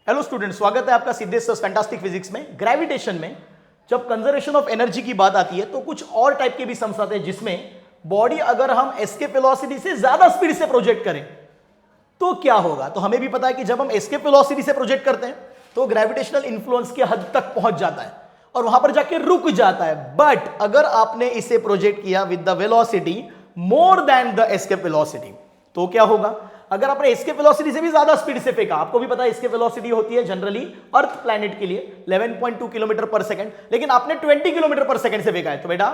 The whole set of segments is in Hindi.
हेलो स्टूडेंट, स्वागत है आपका सिद्धेश्वर फैंटास्टिक फिजिक्स में। ग्रेविटेशन में जब कंजर्वेशन ऑफ एनर्जी की बात आती है तो कुछ और टाइप के भी सम्स आते हैं, जिसमें बॉडी अगर हम एस्केप वेलोसिटी से ज्यादा स्पीड से प्रोजेक्ट करें तो क्या होगा। तो हमें भी पता है कि जब हम एस्केप वेलोसिटी से प्रोजेक्ट करते हैं तो ग्रेविटेशनल इन्फ्लुएंस की हद तक पहुंच जाता है और वहां पर जाके रुक जाता है। बट अगर आपने इसे प्रोजेक्ट किया with the velocity more than the escape velocity तो क्या होगा। अगर आपने एस्केप वेलोसिटी से भी ज्यादा स्पीड से फेंका, आपको भी पता है एस्केप वेलोसिटी होती है जनरली अर्थ प्लैनेट के लिए 11.2 किलोमीटर पर सेकंड, लेकिन आपने 20 किलोमीटर पर सेकंड से फेंका है तो बेटा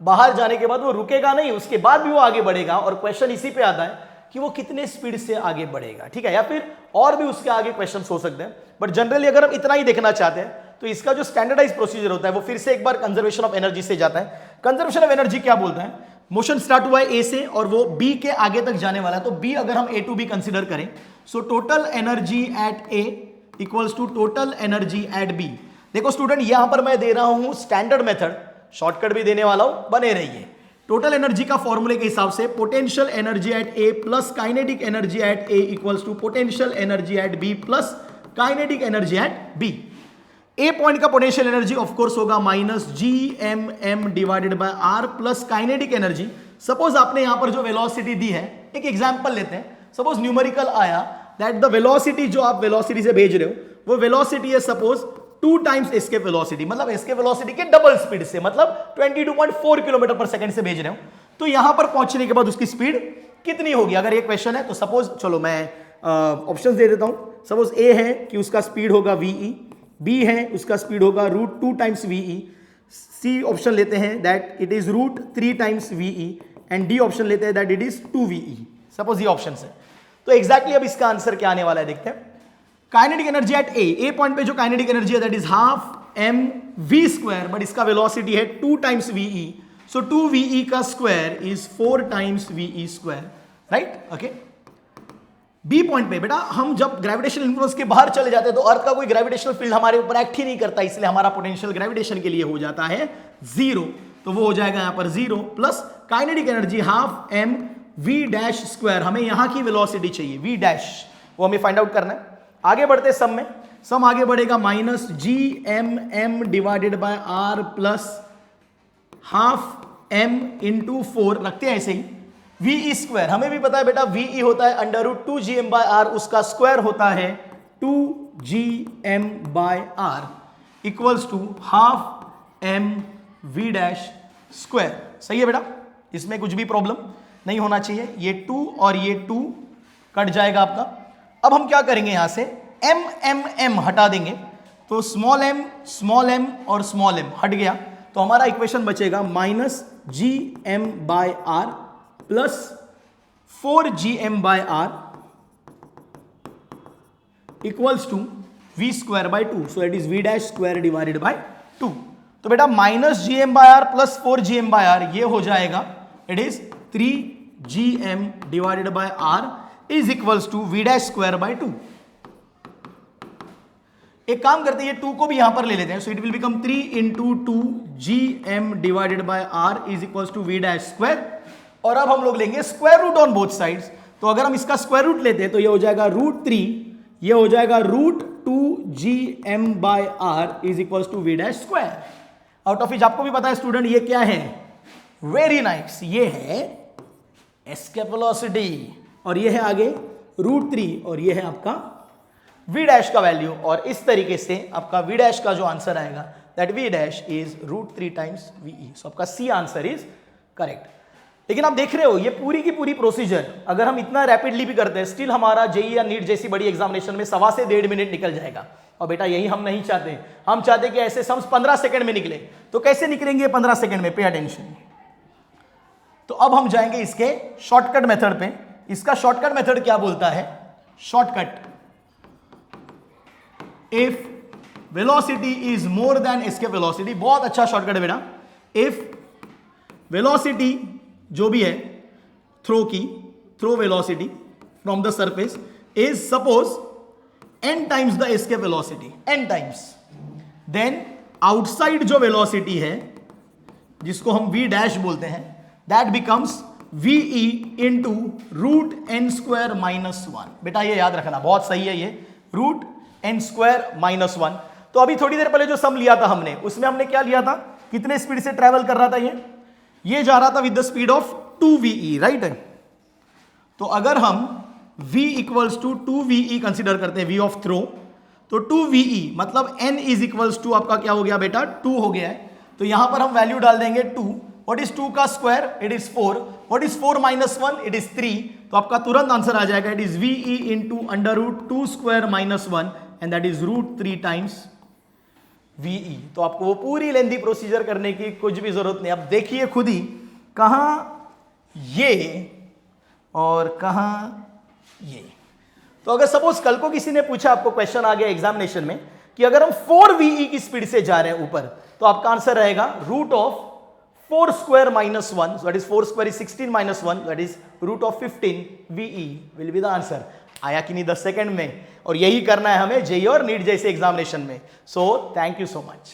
बाहर जाने के बाद वो रुकेगा नहीं, उसके बाद भी वो आगे बढ़ेगा। और क्वेश्चन इसी पे आता है कि वो कितने स्पीड से आगे बढ़ेगा, ठीक है, या फिर और भी उसके आगे क्वेश्चन हो सकते हैं। बट जनरली अगर हम इतना ही देखना चाहते हैं तो इसका जो स्टैंडर्डाइज प्रोसीजर होता है वो फिर से एक बार कंजर्वेशन ऑफ एनर्जी से जाता है। कंजर्वेशन ऑफ एनर्जी क्या बोलता है, मोशन स्टार्ट हुआ है ए से और वो बी के आगे तक जाने वाला है। तो बी अगर हम ए टू बी कंसिडर करें, so total energy at A equals to total energy at B. देखो स्टूडेंट, यहां पर मैं दे रहा हूं स्टैंडर्ड मेथड, शॉर्टकट भी देने वाला हूं, बने रहिए। टोटल एनर्जी का फॉर्मूले के हिसाब से potential energy at A plus kinetic energy at A equals to potential energy at B plus kinetic energy at B. A point का पोटेंशियल एनर्जी ऑफ कोर्स होगा minus G M M divided by R plus kinetic energy. Suppose आपने यहां पर जो वेलोसिटी दी है, एक एग्जांपल लेते हैं। सपोज न्यूमेरिकल आया दैट द वेलोसिटी जो आप वेलोसिटी से भेज रहे हो वो वेलोसिटी है सपोज 2 टाइम्स एस्केप वेलोसिटी, मतलब एस्केप वेलोसिटी के डबल स्पीड से, मतलब 22.4 किलोमीटर पर सेकंड से भेज रहे हो। तो यहां पर पहुंचने के बाद उसकी स्पीड कितनी होगी, अगर ये क्वेश्चन है तो सपोज चलो मैं ऑप्शंस दे देता हूं। सपोज ए है कि उसका स्पीड होगा वीई, बी है उसका स्पीड होगा √2 टाइम्स वीई, सी ऑप्शन लेते हैं that it is √3 times VE and D option लेते हैं that it is 2 VE. Suppose ये ऑप्शन है तो एग्जैक्टली अब इसका आंसर क्या आने वाला है देखते हैं। Kinetic energy at A point पे जो काइनेटिक एनर्जी है that is half M V square, but इसका वेलोसिटी है 2 टाइम्स वीई, सो 2 वीई का square is 4 times VE square, right. Okay, B point पे बेटा हम जब ग्रेविटेशनल इन्फ्लुएंस के बाहर चले जाते हैं तो अर्थ का कोई ग्रेविटेशनल फील्ड हमारे ऊपर एक्ट ही नहीं करता, इसलिए हमारा पोटेंशियल ग्रेविटेशन के लिए हो जाता है 0। तो वो हो जाएगा यहां पर 0 plus kinetic energy half M V dash square. हमें यहां की वेलोसिटी चाहिए वी डैश, वो हमें फाइंड आउट करना है। आगे बढ़ते सम में, सम आगे बढ़ेगा minus G M M divided by R plus half M into 4, रखते हैं ऐसे ही। वी स्क्वायर हमें भी पता है बेटा, वी होता है √2 GM बाय आर, उसका स्क्वायर होता है 2 GM by R equals to half M V dash square. सही है बेटा, इसमें कुछ भी प्रॉब्लम नहीं होना चाहिए। ये 2 और ये 2 कट जाएगा आपका। अब हम क्या करेंगे, यहां से m हटा देंगे तो स्मॉल m और स्मॉल m हट गया, तो हमारा इक्वेशन बचेगा minus GM by R plus 4 GM by R equals to V square by 2, so it is V dash square divided by 2। तो बेटा minus GM by R plus 4 GM by R ये हो जाएगा, it is 3 GM divided by R is equals to V dash square by 2। एक काम करते हैं, ये 2 को भी यहां पर ले लेते हैं, so it will become 3 into 2 GM divided by R is equals to V dash square. और अब हम लोग लेंगे square root on both sides, तो अगर हम इसका स्क्वायर रूट लेते हैं तो ये हो जाएगा √3, ये हो जाएगा √2 GM by R is equals to V dash square. Out of which आपको भी पता है स्टूडेंट ये क्या है, वेरी नाइस, ये है एस्केप वेलोसिटी और ये है आगे √3 और ये है आपका वी डैश का वैल्यू। और इस तरीके से आपका वी डैश का जो आंसर आएगा that v dash is √3 times VE, so आपका सी आंसर इज करेक्ट। लेकिन आप देख रहे हो ये पूरी की पूरी प्रोसीजर अगर हम इतना रैपिडली भी करते हैं स्टिल हमारा जेईई या नीट जैसी बड़ी एग्जामिनेशन में 1.25 से 1.5 मिनट निकल जाएगा। और बेटा यही हम नहीं चाहते, हम चाहते कि ऐसे सम्स 15 सेकंड में निकले। तो कैसे निकलेंगे 15 सेकंड में, पे अटेंशन। तो अब हम जाएंगे इसके शॉर्टकट मेथड पे। इसका शॉर्टकट मेथड क्या बोलता है, shortcut if velocity is more than escape velocity, बहुत अच्छा शॉर्टकट है बेटा। इफ वेलोसिटी जो भी है throw velocity from the surface is suppose n times the escape velocity, n times, then outside जो वेलोसिटी है जिसको हम v डैश बोलते हैं that becomes VE into √n² - 1। बेटा ये याद रखना, बहुत सही है ये, एन स्क्वायर माइनस 1। तो अभी थोड़ी देर पहले जो सम लिया था हमने, उसमें हमने क्या लिया था, कितने स्पीड से ट्रेवल कर रहा था ये जा रहा था with the speed of 2ve, right. तो अगर हम v equals to 2ve consider करते हैं, v ऑफ थ्रो, तो 2ve मतलब n इज इक्वल्स टू आपका क्या हो गया बेटा, 2 हो गया है। तो यहां पर हम वैल्यू डाल देंगे 2। व्हाट इज 2 का square, it is 4। What is 4 minus 1, it is 3। तो आपका तुरंत आंसर आ जाएगा, it is ve into under root 2 square minus 1 and that is root 3 times ve। तो आपको वो पूरी लेंथी प्रोसीजर करने की कुछ भी जरूरत नहीं। अब देखिए खुद ही कहां ये और कहां ये। तो अगर सपोज कल को किसी ने पूछा, आपको क्वेश्चन आ गया एग्जामिनेशन में कि अगर हम 4ve की स्पीड से जा रहे हैं ऊपर, तो आपका आंसर रहेगा root of 4 square minus 1, that is 4 square is 16 minus 1, that is root of 15 ve will be the answer. आया कि नहीं 10 सेकंड में? और यही करना है हमें जेईई और नीट जैसे एग्जामिनेशन में। So thank you so much.